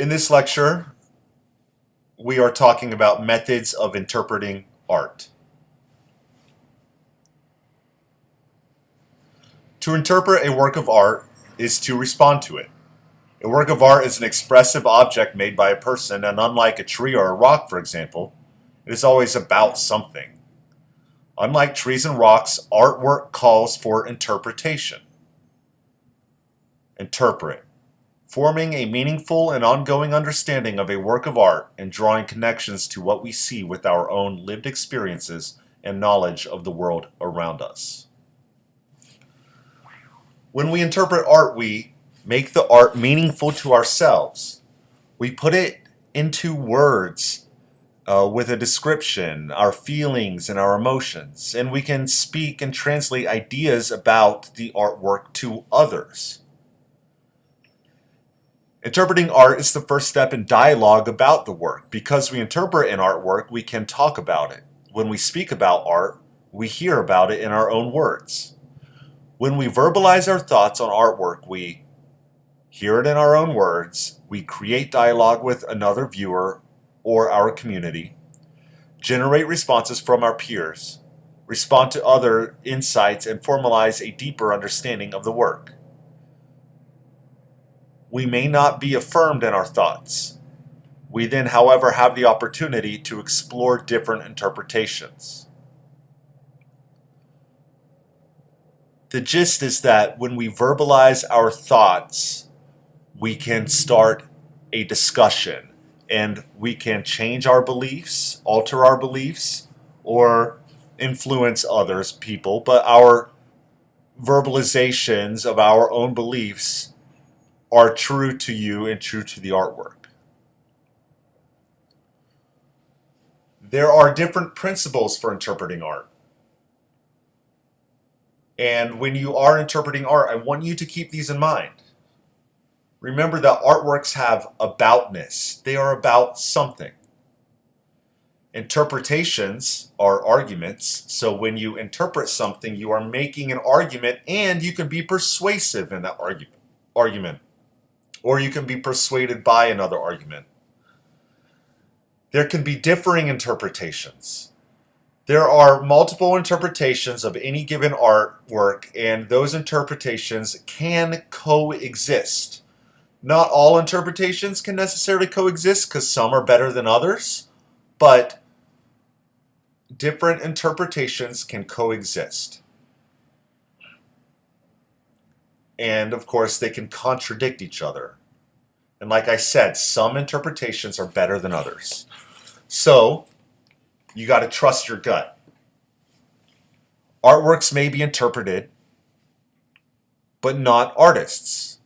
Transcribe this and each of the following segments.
In this lecture, we are talking about methods of interpreting art. To interpret a work of art is to respond to it. A work of art is an expressive object made by a person, and unlike a tree or a rock, for example, it is always about something. Unlike trees and rocks, artwork calls for interpretation. Interpret. Forming a meaningful and ongoing understanding of a work of art and drawing connections to what we see with our own lived experiences and knowledge of the world around us. When we interpret art, we make the art meaningful to ourselves. We put it into words with a description, our feelings and our emotions, and we can speak and translate ideas about the artwork to others. Interpreting art is the first step in dialogue about the work. Because we interpret an artwork, we can talk about it. When we speak about art, we hear about it in our own words. When we verbalize our thoughts on artwork, we hear it in our own words, we create dialogue with another viewer or our community, generate responses from our peers, respond to other insights, and formalize a deeper understanding of the work. We may not be affirmed in our thoughts. We then, however, have the opportunity to explore different interpretations. The gist is that when we verbalize our thoughts, we can start a discussion and we can change our beliefs, alter our beliefs, or influence others, people, but our verbalizations of our own beliefs are true to you and true to the artwork. There are different principles for interpreting art. And when you are interpreting art, I want you to keep these in mind. Remember that artworks have aboutness. They are about something. Interpretations are arguments. So when you interpret something, you are making an argument, and you can be persuasive in that argument. Or you can be persuaded by another argument. There can be differing interpretations. There are multiple interpretations of any given artwork, and those interpretations can coexist. Not all interpretations can necessarily coexist because some are better than others, but different interpretations can coexist. And of course, they can contradict each other. And like I said, some interpretations are better than others. So, you got to trust your gut. Artworks may be interpreted, but not artists.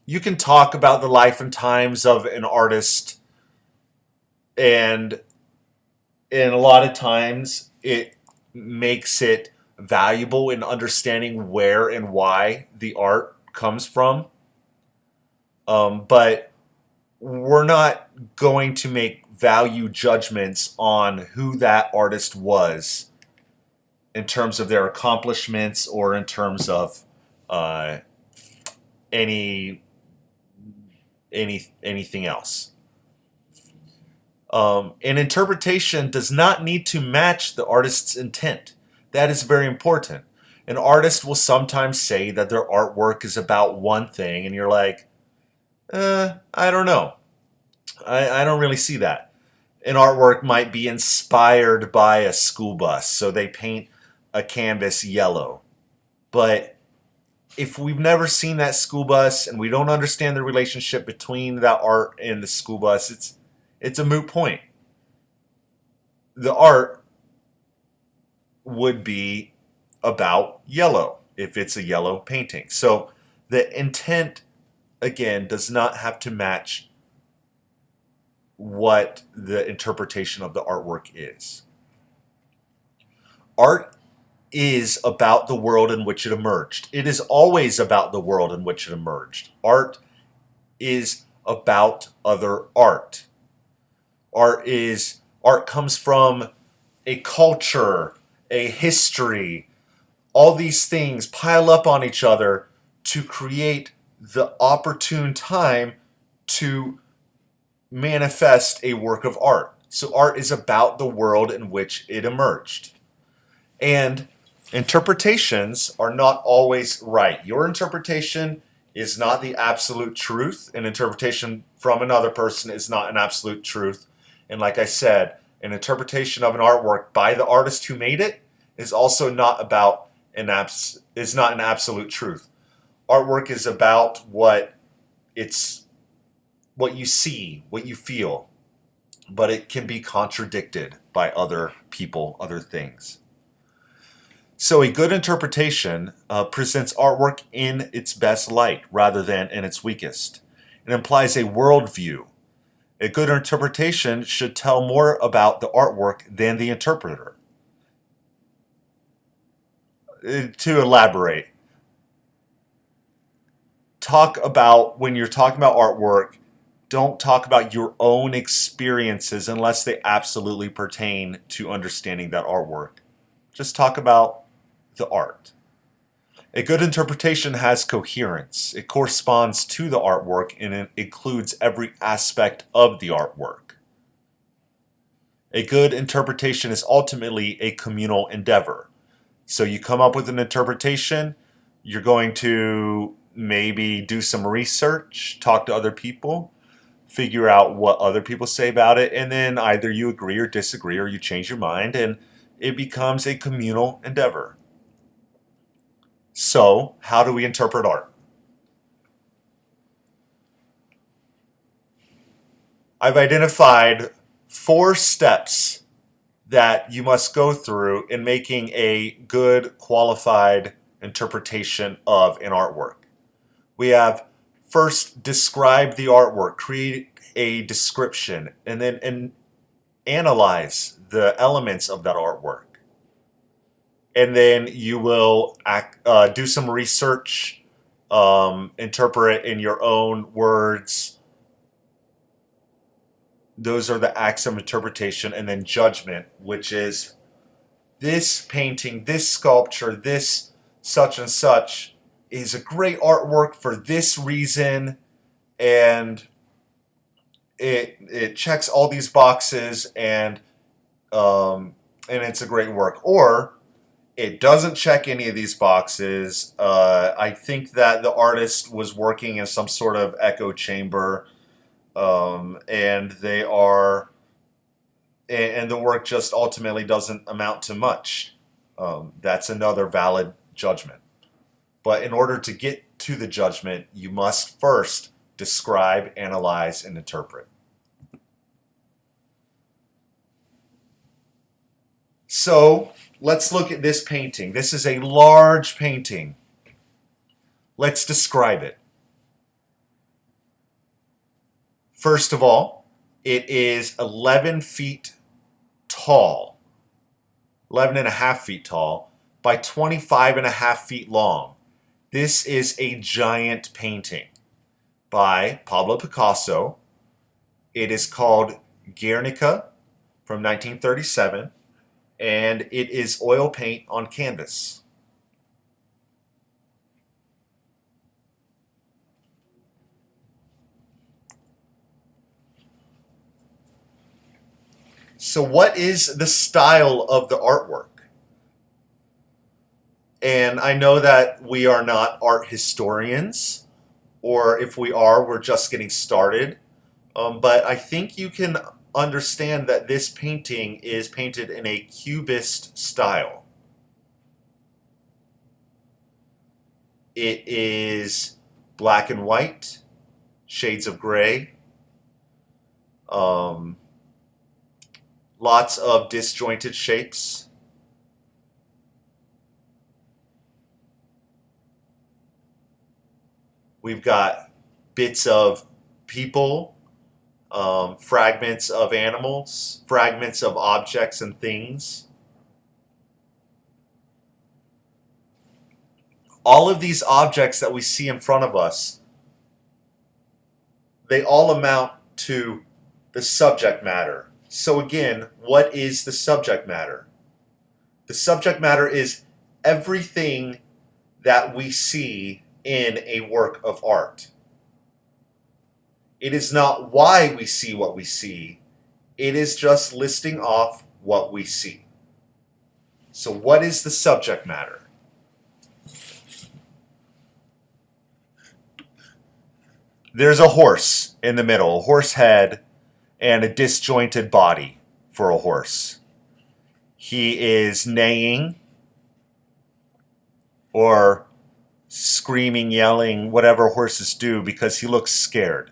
You can talk about the life and times of an artist, and a lot of times it makes it valuable in understanding where and why the art comes from. But we're not going to make value judgments on who that artist was in terms of their accomplishments or in terms of anything else. An interpretation does not need to match the artist's intent. That is very important. An artist will sometimes say that their artwork is about one thing, and you're like, I don't know. I don't really see that. An artwork might be inspired by a school bus, so they paint a canvas yellow. But if we've never seen that school bus and we don't understand the relationship between that art and the school bus, it's a moot point. The art would be about yellow if it's a yellow painting. So the intent, again, does not have to match what the interpretation of the artwork is. Art is about the world in which it emerged. It is always about the world in which it emerged. Art is about other art. Art comes from a culture, a history. All these things pile up on each other to create the opportune time to manifest a work of art. So art is about the world in which it emerged. And interpretations are not always right. Your interpretation is not the absolute truth. An interpretation from another person is not an absolute truth. And like I said, an interpretation of an artwork by the artist who made it is also not about is not an absolute truth. Artwork is about what you see, what you feel, but it can be contradicted by other people, other things. So a good interpretation presents artwork in its best light rather than in its weakest. It implies a worldview. A good interpretation should tell more about the artwork than the interpreter. To elaborate, when you're talking about artwork, don't talk about your own experiences unless they absolutely pertain to understanding that artwork. Just talk about the art. A good interpretation has coherence. It corresponds to the artwork and it includes every aspect of the artwork. A good interpretation is ultimately a communal endeavor. So you come up with an interpretation, you're going to maybe do some research, talk to other people, figure out what other people say about it, and then either you agree or disagree or you change your mind, and it becomes a communal endeavor. So, how do we interpret art? I've identified 4 steps that you must go through in making a good, qualified interpretation of an artwork. We have first describe the artwork, create a description, and then analyze the elements of that artwork. And then you will do some research, interpret in your own words. Those are the acts of interpretation. And then judgment, which is this painting, this sculpture, this such and such is a great artwork for this reason, and it checks all these boxes, and it's a great work. Or it doesn't check any of these boxes. I think that the artist was working in some sort of echo chamber, and the work just ultimately doesn't amount to much. That's another valid judgment. But in order to get to the judgment, you must first describe, analyze, and interpret. So let's look at this painting. This is a large painting. Let's describe it. First of all, it is 11 feet tall, 11 and a half feet tall, by 25 and a half feet long. This is a giant painting by Pablo Picasso. It is called Guernica from 1937, and it is oil paint on canvas. So what is the style of the artwork? And I know that we are not art historians, or if we are, we're just getting started. But I think you can understand that this painting is painted in a cubist style. It is black and white, shades of gray, lots of disjointed shapes. We've got bits of people, fragments of animals, fragments of objects and things. All of these objects that we see in front of us, they all amount to the subject matter. So again, what is the subject matter? The subject matter is everything that we see in a work of art. It is not why we see what we see. It is just listing off what we see. So what is the subject matter? There's a horse in the middle, a horse head and a disjointed body for a horse. He is neighing or screaming, yelling, whatever horses do because he looks scared.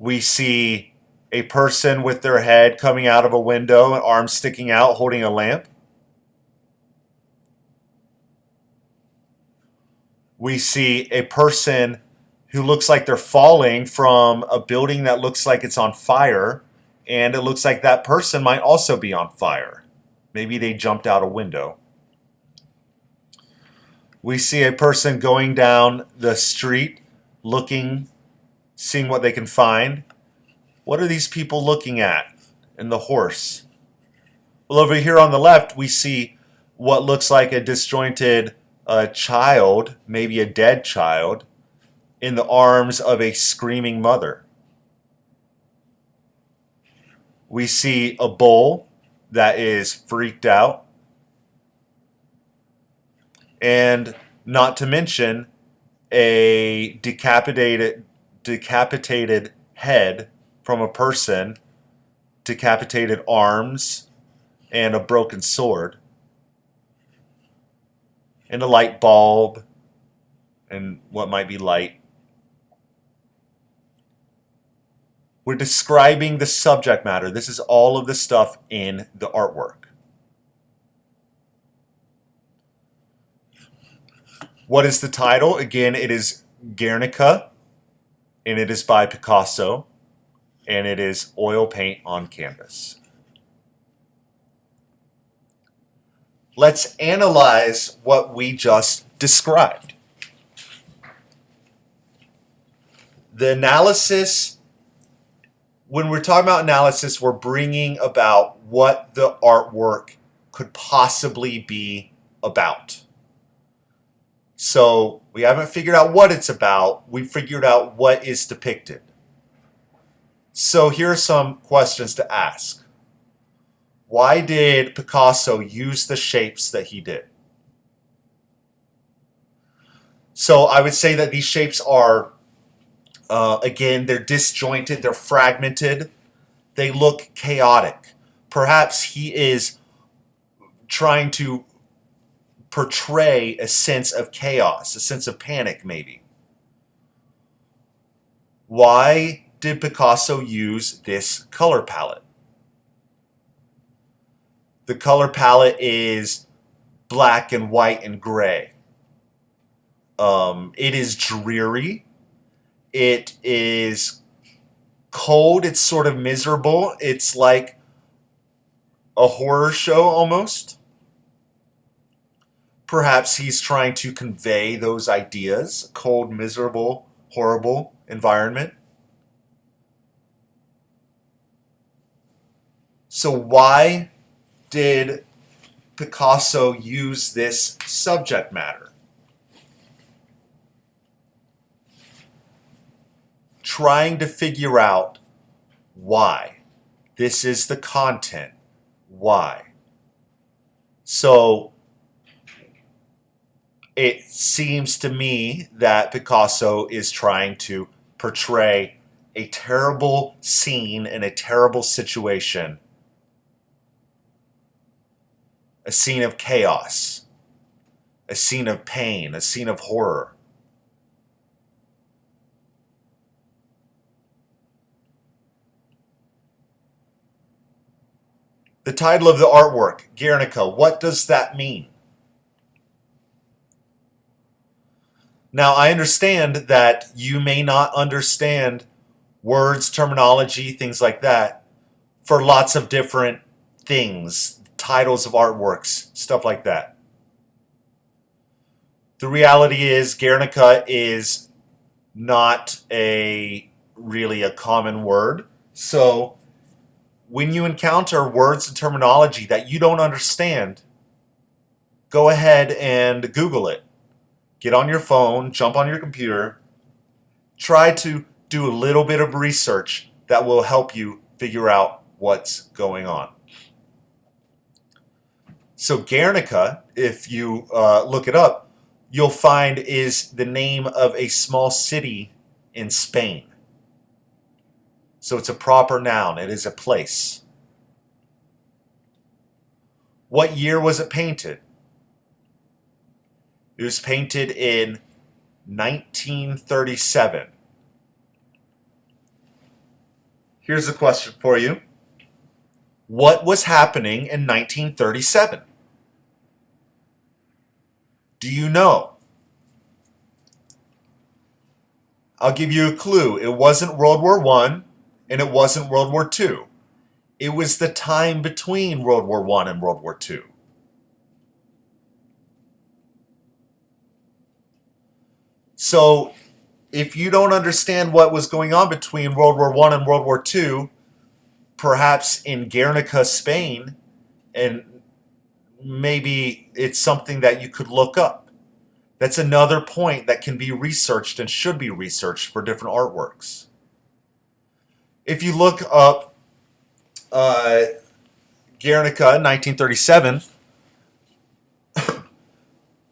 We see a person with their head coming out of a window and arms sticking out holding a lamp. We see a person who looks like they're falling from a building that looks like it's on fire, and it looks like that person might also be on fire. Maybe they jumped out a window. We see a person going down the street looking, seeing what they can find. What are these people looking at in the horse? Well, over here on the left, we see what looks like a disjointed child, maybe a dead child, in the arms of a screaming mother. We see a bull that is freaked out. And not to mention a decapitated head from a person, decapitated arms, and a broken sword, and a light bulb, and what might be light. We're describing the subject matter. This is all of the stuff in the artwork. What is the title? Again, it is Guernica, and it is by Picasso, and it is oil paint on canvas. Let's analyze what we just described. The analysis, when we're talking about analysis, we're bringing about what the artwork could possibly be about. So we haven't figured out what it's about. We figured out what is depicted. So here are some questions to ask. Why did Picasso use the shapes that he did? So I would say that these shapes are, again, they're disjointed, they're fragmented, they look chaotic. Perhaps he is trying to portray a sense of chaos, a sense of panic maybe. Why did Picasso use this color palette? The color palette is black and white and gray. It is dreary. It is cold. It's sort of miserable. It's like a horror show almost. Perhaps he's trying to convey those ideas. Cold, miserable, horrible environment. So why did Picasso use this subject matter? Trying to figure out why. This is the content. Why? So it seems to me that Picasso is trying to portray a terrible scene and a terrible situation. A scene of chaos. A scene of pain. A scene of horror. The title of the artwork, Guernica, what does that mean? Now, I understand that you may not understand words, terminology, things like that for lots of different things, titles of artworks, stuff like that. The reality is Guernica is not really a common word. So when you encounter words and terminology that you don't understand, go ahead and Google it. Get on your phone, jump on your computer, Try to do a little bit of research that will help you figure out what's going on. So Guernica, if you look it up, you'll find is the name of a small city in Spain. So it's a proper noun. It is a place. What year was it painted? It was painted in 1937. Here's a question for you. What was happening in 1937? Do you know? I'll give you a clue. It wasn't World War I and it wasn't World War II. It was the time between World War I and World War II. So, if you don't understand what was going on between World War I and World War II, perhaps in Guernica, Spain, and maybe it's something that you could look up. That's another point that can be researched and should be researched for different artworks. If you look up Guernica, 1937,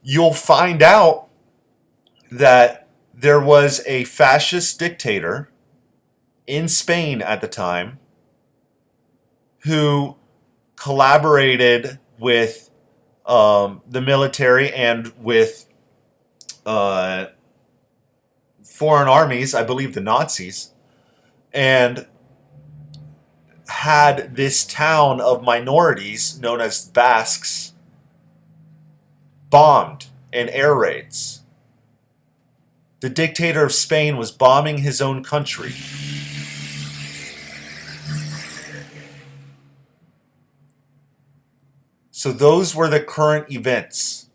you'll find out that there was a fascist dictator in Spain at the time who collaborated with the military and with foreign armies, I believe the Nazis, and had this town of minorities known as Basques bombed in air raids. The dictator of Spain was bombing his own country. So those were the current events.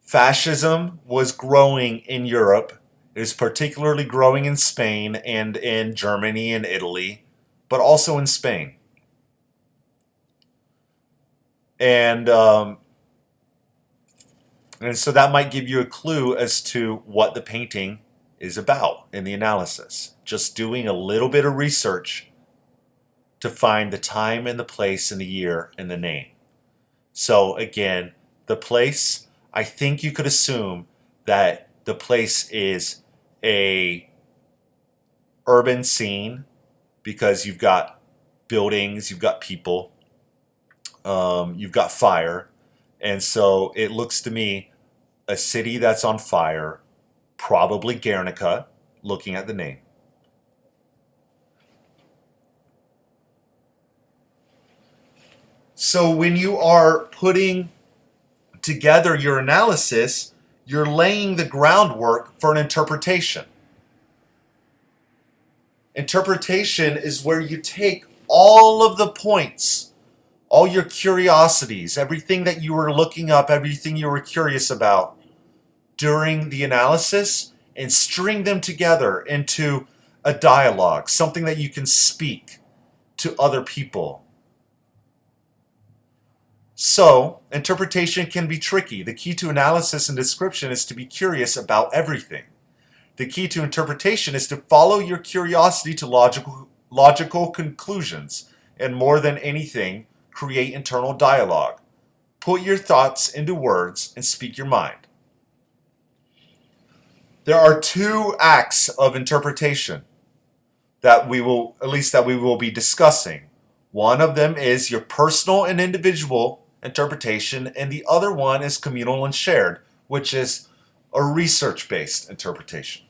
Fascism was growing in Europe. It was particularly growing in Spain and in Germany and Italy, but also in Spain. And so that might give you a clue as to what the painting is about in the analysis. Just doing a little bit of research to find the time and the place and the year and the name. So again, the place, I think you could assume that the place is a urban scene because you've got buildings, you've got people, you've got fire. And so it looks to me a city that's on fire, probably Guernica, looking at the name. So when you are putting together your analysis, you're laying the groundwork for an interpretation. Interpretation is where you take all of the points, all your curiosities, everything that you were looking up, everything you were curious about during the analysis, and string them together into a dialogue, something that you can speak to other people. So, interpretation can be tricky. The key to analysis and description is to be curious about everything. The key to interpretation is to follow your curiosity to logical conclusions, and more than anything, create internal dialogue. Put your thoughts into words and speak your mind. There are two acts of interpretation that we will be discussing. One of them is your personal and individual interpretation, and the other one is communal and shared, which is a research-based interpretation.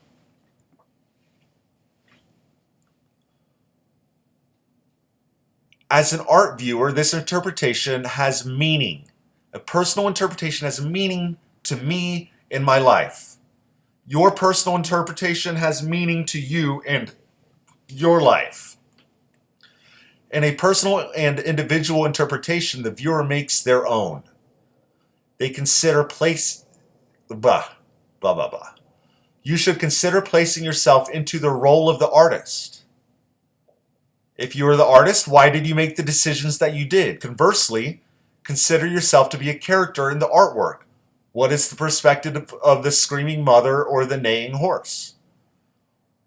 As an art viewer, this interpretation has meaning. A personal interpretation has meaning to me in my life. Your personal interpretation has meaning to you and your life. In a personal and individual interpretation, the viewer makes their own. They consider You should consider placing yourself into the role of the artist. If you are the artist, why did you make the decisions that you did? Conversely, consider yourself to be a character in the artwork. What is the perspective of the screaming mother or the neighing horse?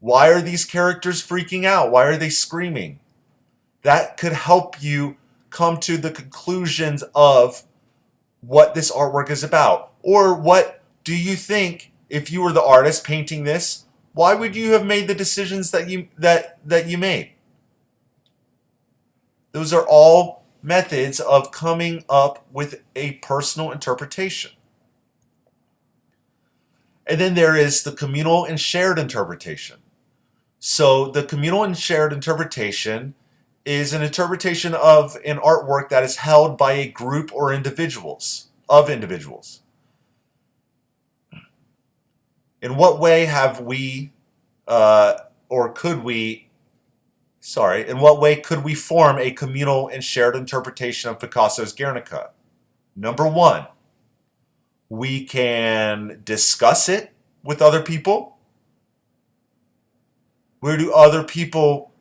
Why are these characters freaking out? Why are they screaming? That could help you come to the conclusions of what this artwork is about. Or what do you think, if you were the artist painting this, why would you have made the decisions that you made? Those are all methods of coming up with a personal interpretation. And then there is the communal and shared interpretation. So the communal and shared interpretation is an interpretation of an artwork that is held by a group or individuals. In what way have we, or could we, in what way could we form a communal and shared interpretation of Picasso's Guernica? Number one, we can discuss it with other people. Where do other people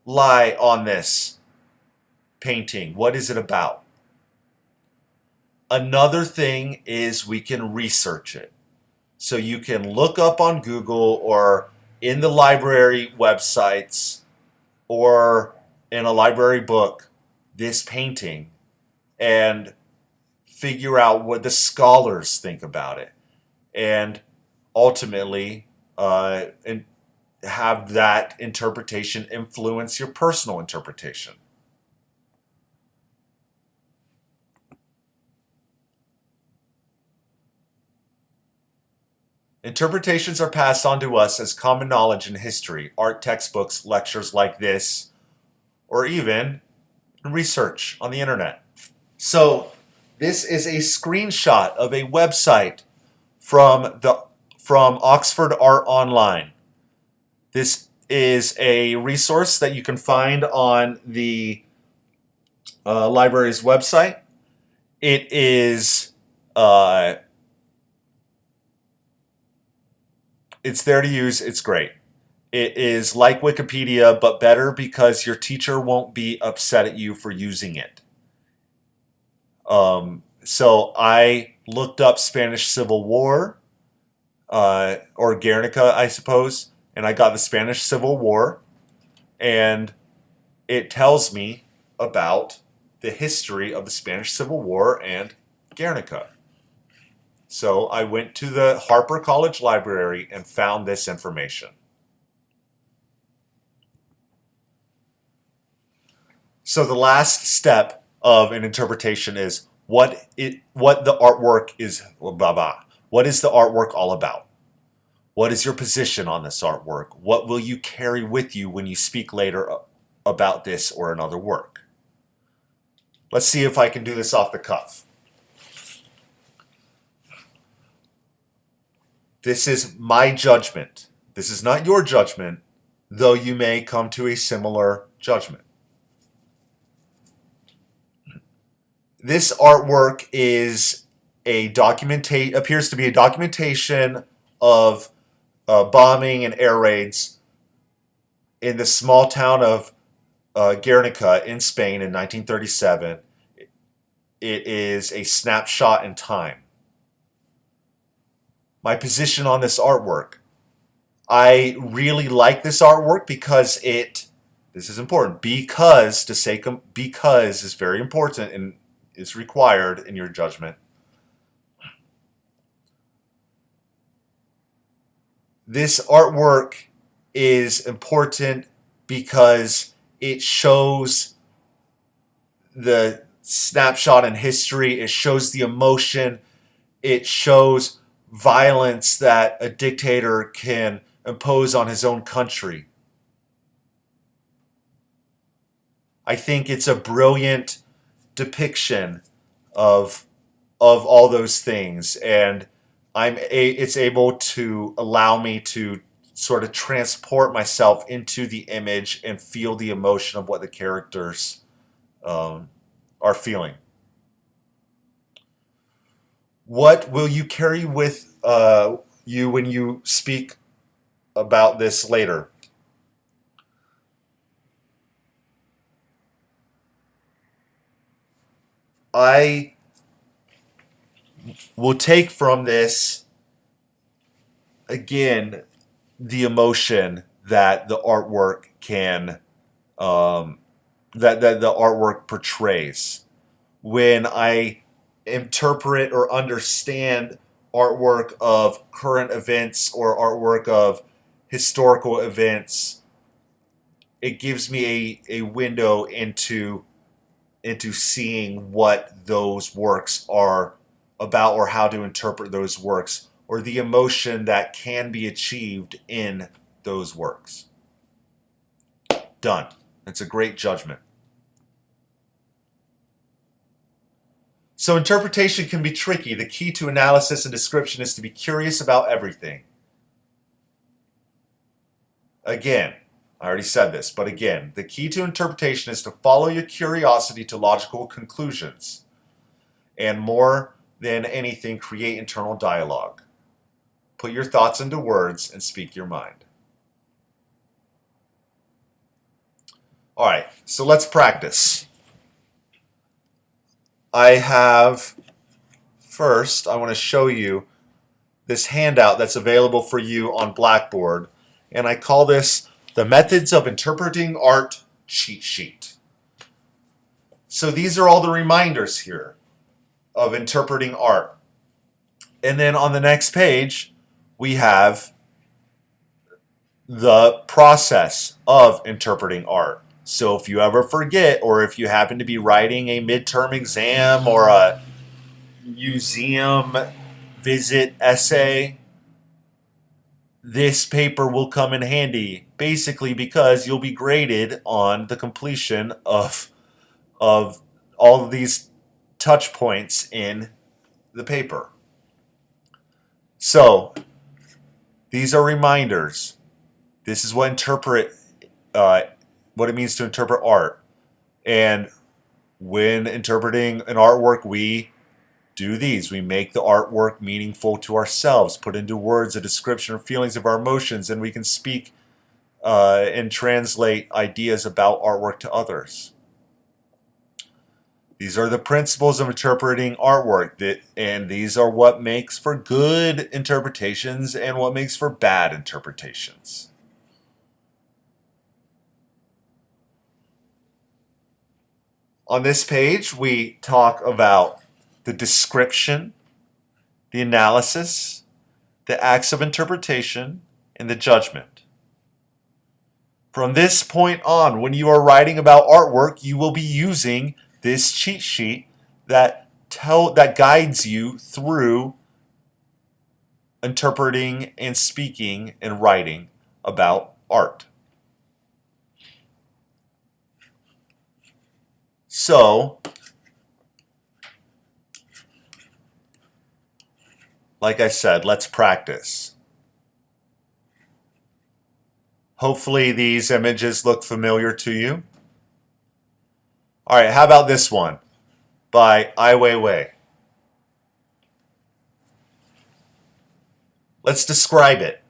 lie on this painting? What is it about? Another thing is we can research it. So you can look up on Google or in the library websites or in a library book this painting and figure out what the scholars think about it, and ultimately and have that interpretation influence your personal interpretation. Interpretations are passed on to us as common knowledge in history, art textbooks, lectures like this, or even research on the internet. So this is a screenshot of a website from Oxford Art Online. This is a resource that you can find on the library's website. It is it's there to use. It's great. It is like Wikipedia, but better because your teacher won't be upset at you for using it. So I looked up Spanish Civil War, or Guernica, I suppose, and I got the Spanish Civil War, and it tells me about the history of the Spanish Civil War and Guernica. So I went to the Harper College Library and found this information. So the last step of an interpretation is what the artwork is. What is the artwork all about? What is your position on this artwork? What will you carry with you when you speak later about this or another work? Let's see if I can do this off the cuff. This is my judgment. This is not your judgment, though you may come to a similar judgment. This artwork is appears to be a documentation of bombing and air raids in the small town of Guernica in Spain in 1937. It is a snapshot in time. My position on this artwork. I really like this artwork because this is important, because is very important and is required in your judgment. This artwork is important because it shows the snapshot in history, it shows the emotion, it shows violence that a dictator can impose on his own country. I think it's a brilliant depiction of all those things, and it's able to allow me to sort of transport myself into the image and feel the emotion of what the characters are feeling. What will you carry with you when you speak about this later? I will take from this, again, the emotion that the artwork can that the artwork portrays. When I interpret or understand artwork of current events or artwork of historical events, it gives me a window into seeing what those works are about or how to interpret those works or the emotion that can be achieved in those works. Done. It's a great judgment. So interpretation can be tricky. The key to analysis and description is to be curious about everything. Again, I already said this, but again, the key to interpretation is to follow your curiosity to logical conclusions, and more than anything, create internal dialogue. Put your thoughts into words and speak your mind. All right, so let's practice. I want to show you this handout that's available for you on Blackboard, and I call this the Methods of Interpreting Art cheat sheet. So these are all the reminders here of interpreting art. And then on the next page, we have the process of interpreting art. So if you ever forget, or if you happen to be writing a midterm exam or a museum visit essay, this paper will come in handy, basically because you'll be graded on the completion of all of these touch points in the paper. So these are reminders. This is what what it means to interpret art. And when interpreting an artwork, we do these. We make the artwork meaningful to ourselves, put into words a description or feelings of our emotions, and we can speak and translate ideas about artwork to others. These are the principles of interpreting artwork, and these are what makes for good interpretations and what makes for bad interpretations. On this page, we talk about the description, the analysis, the acts of interpretation, and the judgment. From this point on, when you are writing about artwork, you will be using this cheat sheet that guides you through interpreting and speaking and writing about art. So, like I said, let's practice. Hopefully these images look familiar to you. All right, how about this one by Ai Weiwei? Let's describe it.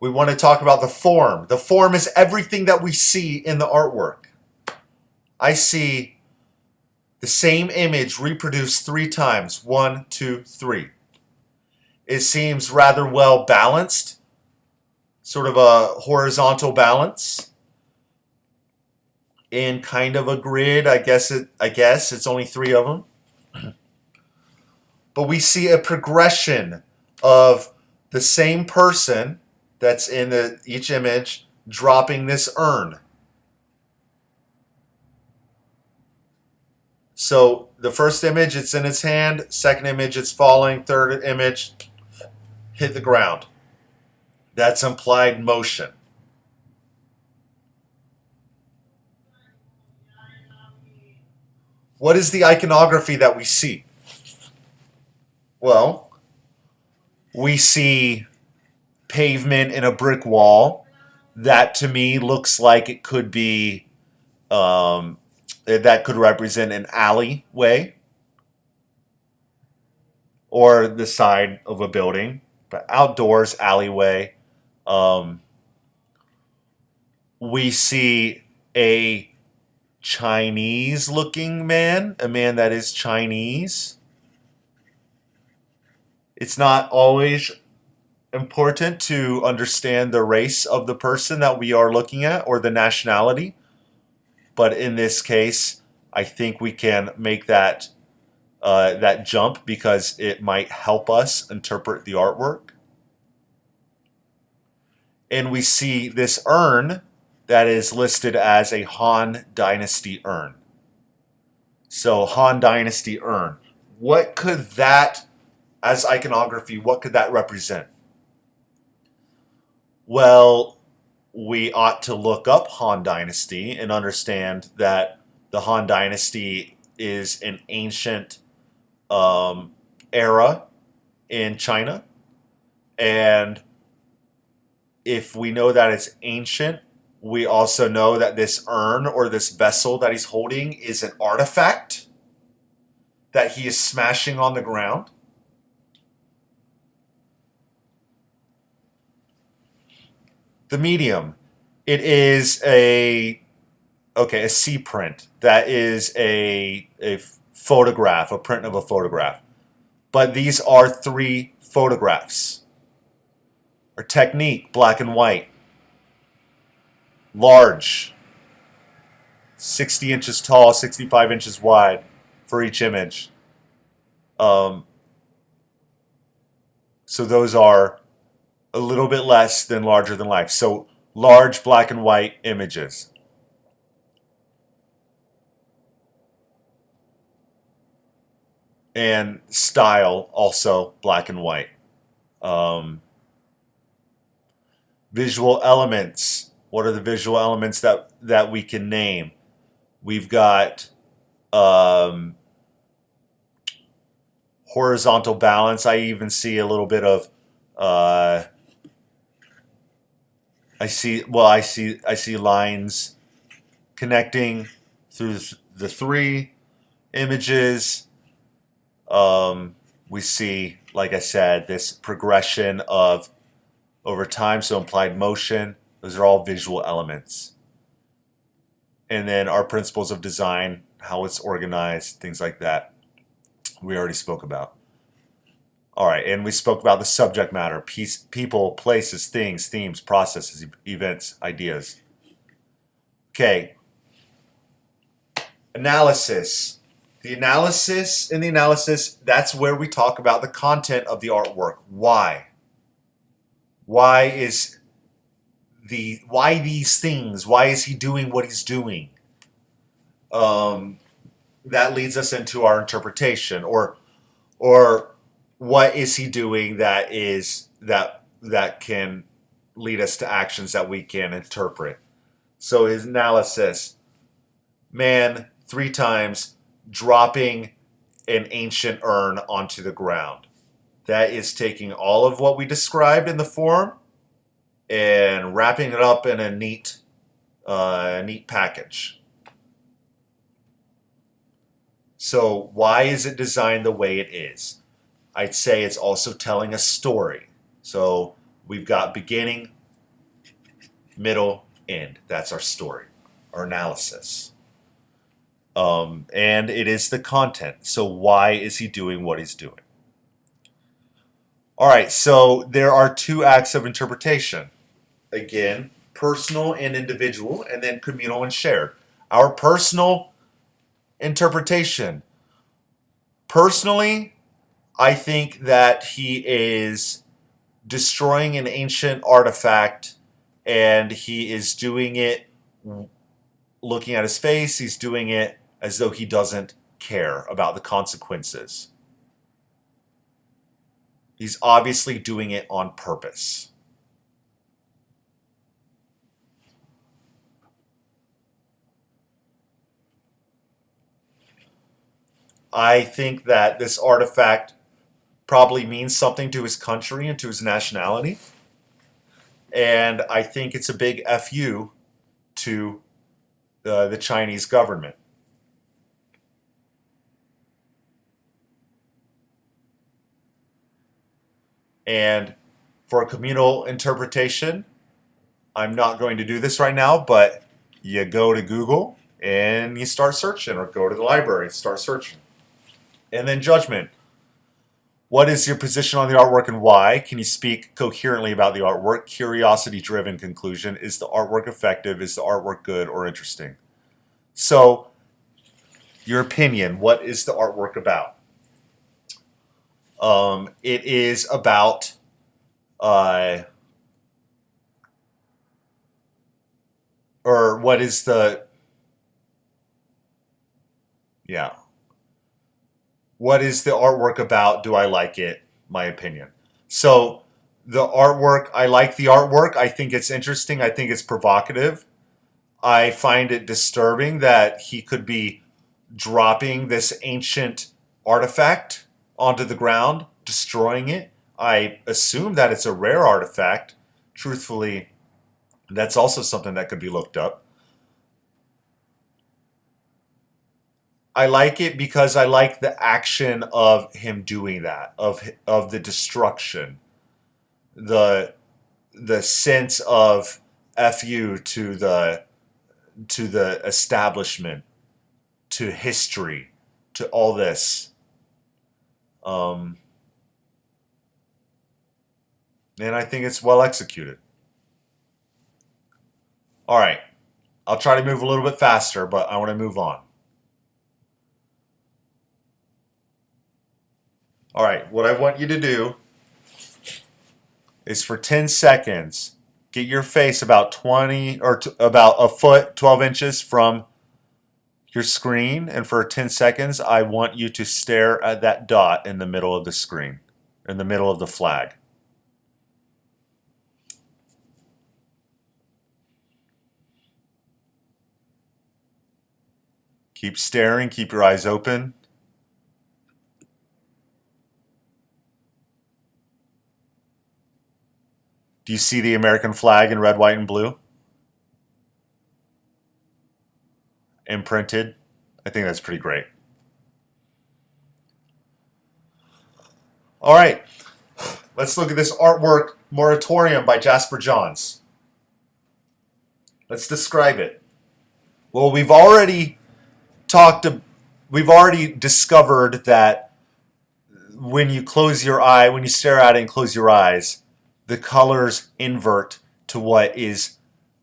We want to talk about the form. The form is everything that we see in the artwork. I see the same image reproduced 3 times. 1, 2, 3. It seems rather well balanced, sort of a horizontal balance in kind of a grid. I guess it's only 3 of them. But we see a progression of the same person that's in each image dropping this urn. So the first image, it's in its hand. Second image, it's falling. Third image, hit the ground. That's implied motion. What is the iconography that we see? Well, we see pavement in a brick wall. That to me looks like it could be, that could represent an alleyway or the side of a building, but outdoors, alleyway. We see a Chinese looking man, a man that is Chinese. It's not always important to understand the race of the person that we are looking at or the nationality. But in this case, I think we can make that that jump because it might help us interpret the artwork. And we see this urn that is listed as a Han Dynasty urn. So Han Dynasty urn. What could that, as iconography, what could that represent? Well, we ought to look up Han Dynasty and understand that the Han Dynasty is an ancient era in China. And if we know that it's ancient, we also know that this urn or this vessel that he's holding is an artifact that he is smashing on the ground. The medium. It is a C print. That is a photograph, a print of a photograph. But these are 3 photographs. Our technique, black and white. Large. 60 inches tall, 65 inches wide for each image. So those are a little bit less than larger than life. So large black and white images. And style also black and white. Visual elements. What are the visual elements that we can name? We've got horizontal balance. I even see a little bit of I see lines connecting through the 3 images. We see, like I said, this progression of over time, so implied motion. Those are all visual elements. And then our principles of design, how it's organized, things like that, we already spoke about. All right, and we spoke about the subject matter, people, places, things, themes, processes, events, ideas. Okay. Analysis. In the analysis, that's where we talk about the content of the artwork. Why? Why these things? Why is he doing what he's doing? That leads us into our interpretation, or what is he doing that can lead us to actions that we can interpret. So his analysis, man, 3 times dropping an ancient urn onto the ground. That is taking all of what we described in the form and wrapping it up in a neat package. So why is it designed the way it is? I'd say it's also telling a story. So we've got beginning, middle, end. That's our story, our analysis. And it is the content. So why is he doing what he's doing? All right, so there are 2 acts of interpretation. Again, personal and individual, and then communal and shared. Our personal interpretation. Personally, I think that he is destroying an ancient artifact, and he is doing it looking at his face. He's doing it as though he doesn't care about the consequences. He's obviously doing it on purpose. I think that this artifact probably means something to his country and to his nationality. And I think it's a big FU to the Chinese government. And for a communal interpretation, I'm not going to do this right now, but you go to Google and you start searching, or go to the library and start searching. And then judgment. What is your position on the artwork and why? Can you speak coherently about the artwork? Curiosity-driven conclusion. Is the artwork effective? Is the artwork good or interesting? So, your opinion. What is the artwork about? It is about or what is the yeah what is the artwork about? Do I like it? My opinion. So the artwork, I like the artwork. I think it's interesting. I think it's provocative. I find it disturbing that he could be dropping this ancient artifact onto the ground, destroying it. I assume that it's a rare artifact. Truthfully, that's also something that could be looked up. I like it because I like the action of him doing that, of the destruction, the the sense of fu to the establishment, to history, to all this, um, and I think it's well executed. All right, I'll try to move a little bit faster, but I want to move on. All right, what I want you to do is for 10 seconds, get your face about 20 or about a foot, 12 inches from your screen. And for 10 seconds, I want you to stare at that dot in the middle of the screen, in the middle of the flag. Keep staring, keep your eyes open. Do you see the American flag in red, white, and blue? Imprinted. I think that's pretty great. All right, let's look at this artwork, Moratorium by Jasper Johns. Let's describe it. Well, talked, we've already discovered that when you close your eye, when you stare at it and close your eyes, the colors invert to what is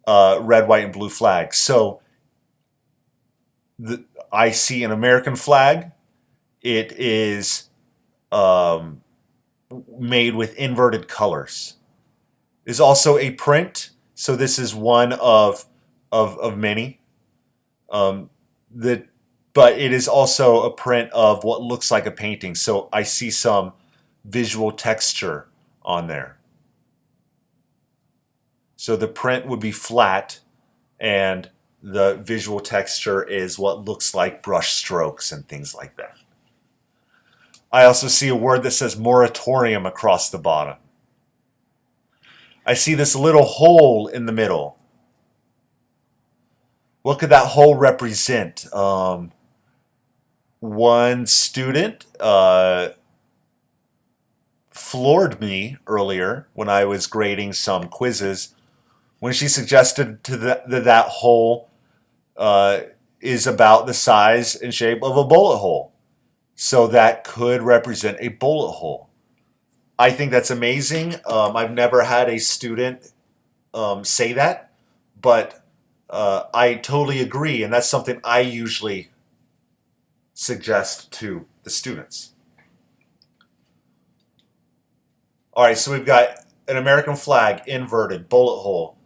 red, white, and blue flag. So I see an American flag. It is made with inverted colors. There's also a print. So this is one of many. Um, that, but it is also a print of what looks like a painting. So I see some visual texture on there. So the print would be flat, and the visual texture is what looks like brush strokes and things like that. I also see a word that says moratorium across the bottom. I see this little hole in the middle. What could that hole represent? One student floored me earlier when I was grading some quizzes when she suggested that hole is about the size and shape of a bullet hole. So that could represent a bullet hole. I think that's amazing. I've never had a student say that, but I totally agree, and that's something I usually suggest to the students. All right, so we've got an American flag, inverted, bullet hole.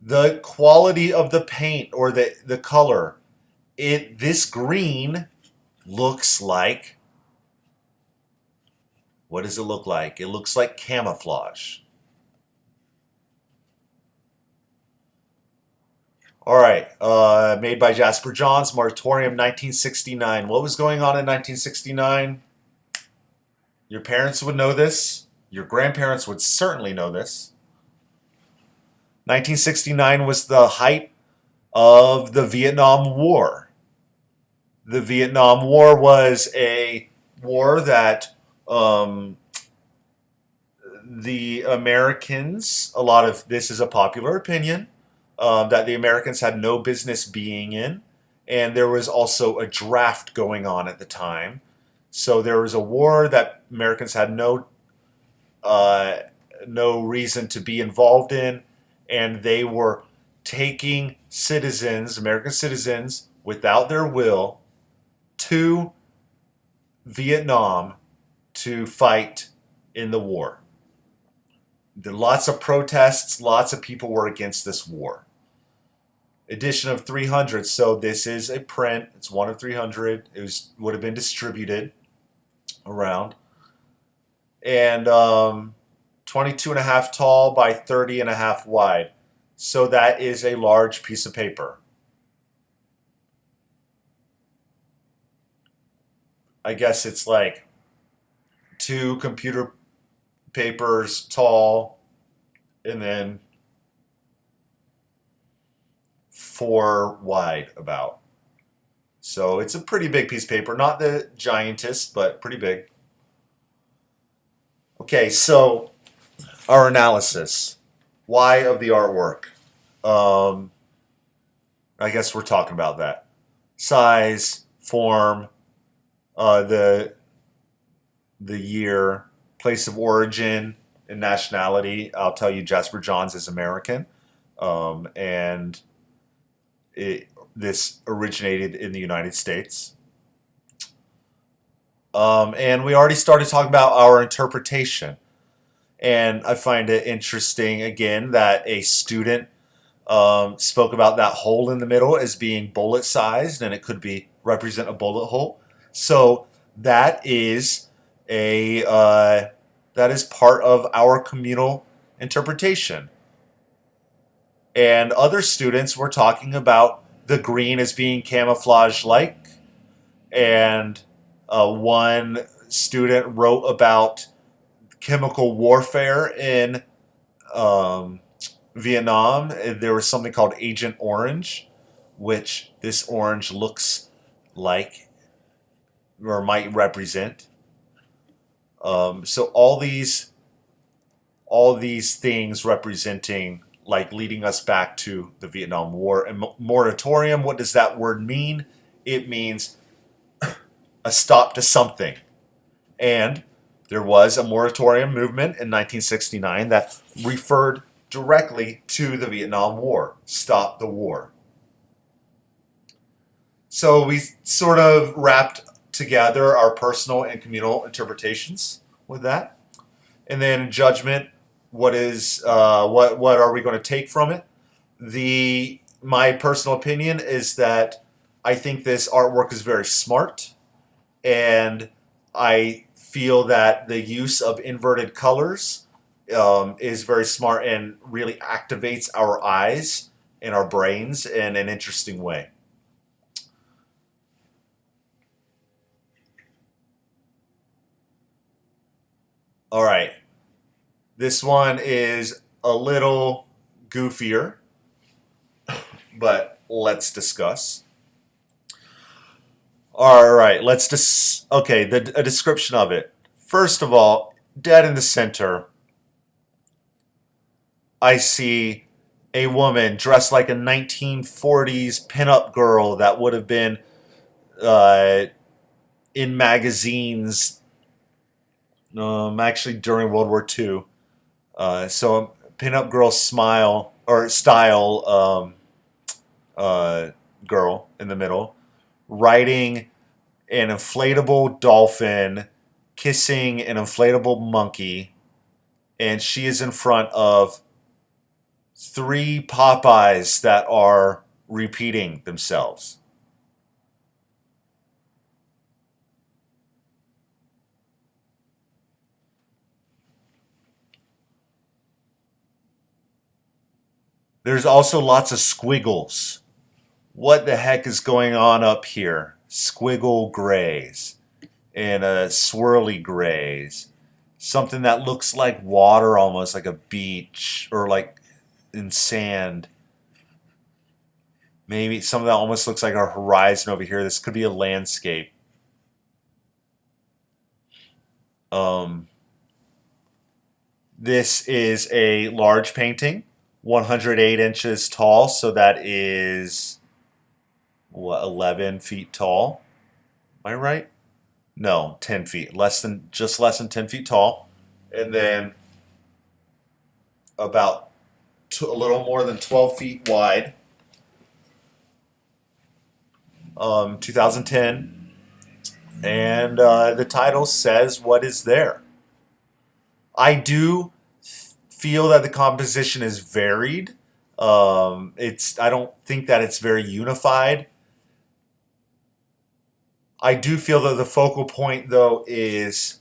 The quality of the paint or the color, this green looks like, what does it look like? It looks like camouflage. All right, made by Jasper Johns, Moratorium 1969. What was going on in 1969? Your parents would know this. Your grandparents would certainly know this. 1969 was the height of the Vietnam War. The Vietnam War was a war that the Americans, a lot of this is a popular opinion, that the Americans had no business being in. And there was also a draft going on at the time. So there was a war that Americans had uh, no reason to be involved in, and they were taking citizens, American citizens, without their will to Vietnam to fight in the war. There were lots of protests, lots of people were against this war. Edition of 300, so this is a print, it's one of 300. Would have been distributed around. And 22 and a half tall by 30 and a half wide. So that is a large piece of paper. I guess it's like 2 computer papers tall and then 4 wide about. So it's a pretty big piece of paper. Not the giantest, but pretty big. Okay, so our analysis. Why of the artwork? Um, I guess we're talking about that. Size, form, the year, place of origin, and nationality. I'll tell you, Jasper Johns is American, and this originated in the United States. And we already started talking about our interpretation. And I find it interesting, again, that a student spoke about that hole in the middle as being bullet sized, and it could be represent a bullet hole. So that is that is part of our communal interpretation. And other students were talking about the green as being camouflage like, and one student wrote about chemical warfare in um, Vietnam. There was something called Agent Orange, which this orange looks like or might represent. So all these things representing, like, leading us back to the Vietnam War. And moratorium, what does that word mean? It means a stop to something. And there was a moratorium movement in 1969 that referred directly to the Vietnam War. Stop the war. So we sort of wrapped together our personal and communal interpretations with that. And then judgment, what are we going to take from it? My personal opinion is that I think this artwork is very smart, and I feel that the use of inverted colors is very smart and really activates our eyes and our brains in an interesting way. All right, this one is a little goofier, but let's discuss. All right, okay, a description of it. First of all, dead in the center, I see a woman dressed like a 1940s pinup girl that would have been uh, in magazines, actually during World War II. So pinup girl smile or style uh, girl in the middle, riding an inflatable dolphin, kissing an inflatable monkey, and she is in front of 3 Popeyes that are repeating themselves. There's also lots of squiggles. What the heck is going on up here? Squiggle grays and swirly grays. Something that looks like water, almost like a beach, or like in sand. Maybe some of that almost looks like a horizon over here. This could be a landscape. Um, this is a large painting, 108 inches tall, so that is, what, 11 feet tall? Am I right? No, 10 feet, just less than 10 feet tall, and then about a little more than 12 feet wide. 2010, and the title says what is there. I do feel that the composition is varied. I don't think that it's very unified. I do feel that the focal point, though, is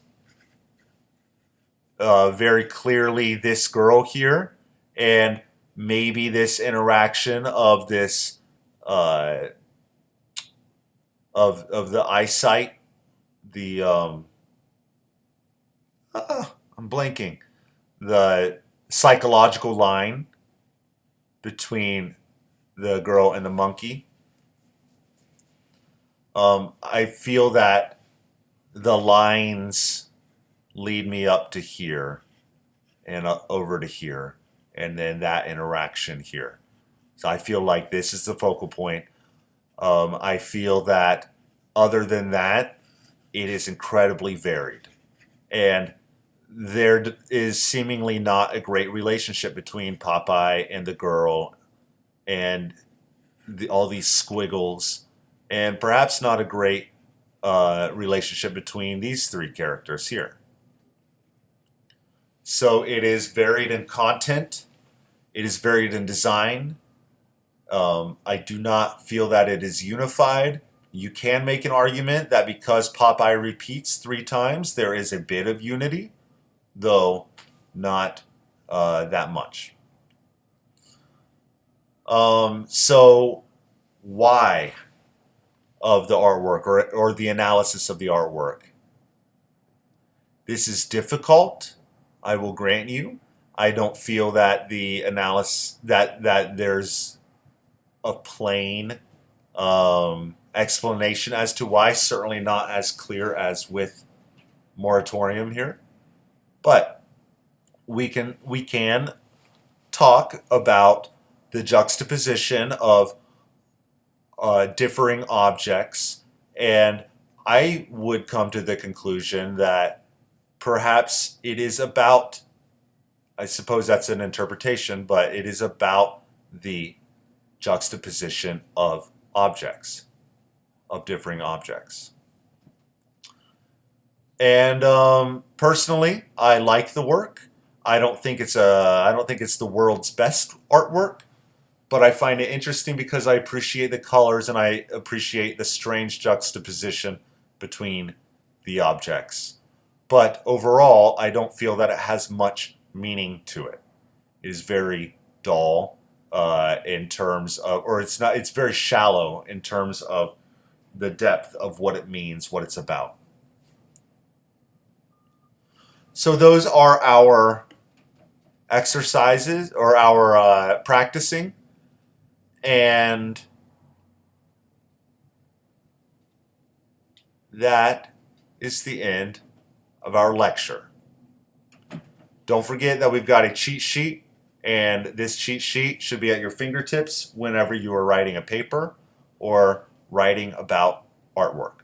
very clearly this girl here, and maybe this interaction of this of the eyesight, the I'm blanking, the psychological line between the girl and the monkey. I feel that the lines lead me up to here and over to here, and then that interaction here. So I feel like this is the focal point. I feel that other than that, it is incredibly varied. And there is seemingly not a great relationship between Popeye and the girl and all these squiggles, and perhaps not a great relationship between these three characters here. So it is varied in content, it is varied in design. I do not feel that it is unified. You can make an argument that because Popeye repeats 3 times, there is a bit of unity, though not that much. So why of the artwork or the analysis of the artwork? This is difficult, I will grant you. I don't feel that the analysis that there's a plain explanation as to why, certainly not as clear as with Moratorium here. But we can talk about the juxtaposition of differing objects, and I would come to the conclusion that perhaps it is about, I suppose that's an interpretation, but it is about the juxtaposition of objects, of differing objects. And personally, I like the work. I don't think it's the world's best artwork, but I find it interesting because I appreciate the colors and I appreciate the strange juxtaposition between the objects. But overall, I don't feel that it has much meaning to it. It is very dull in terms of, or it's not. It's very shallow in terms of the depth of what it means, what it's about. So those are our exercises or our practicing, and that is the end of our lecture. Don't forget that we've got a cheat sheet, and this cheat sheet should be at your fingertips whenever you are writing a paper or writing about artwork.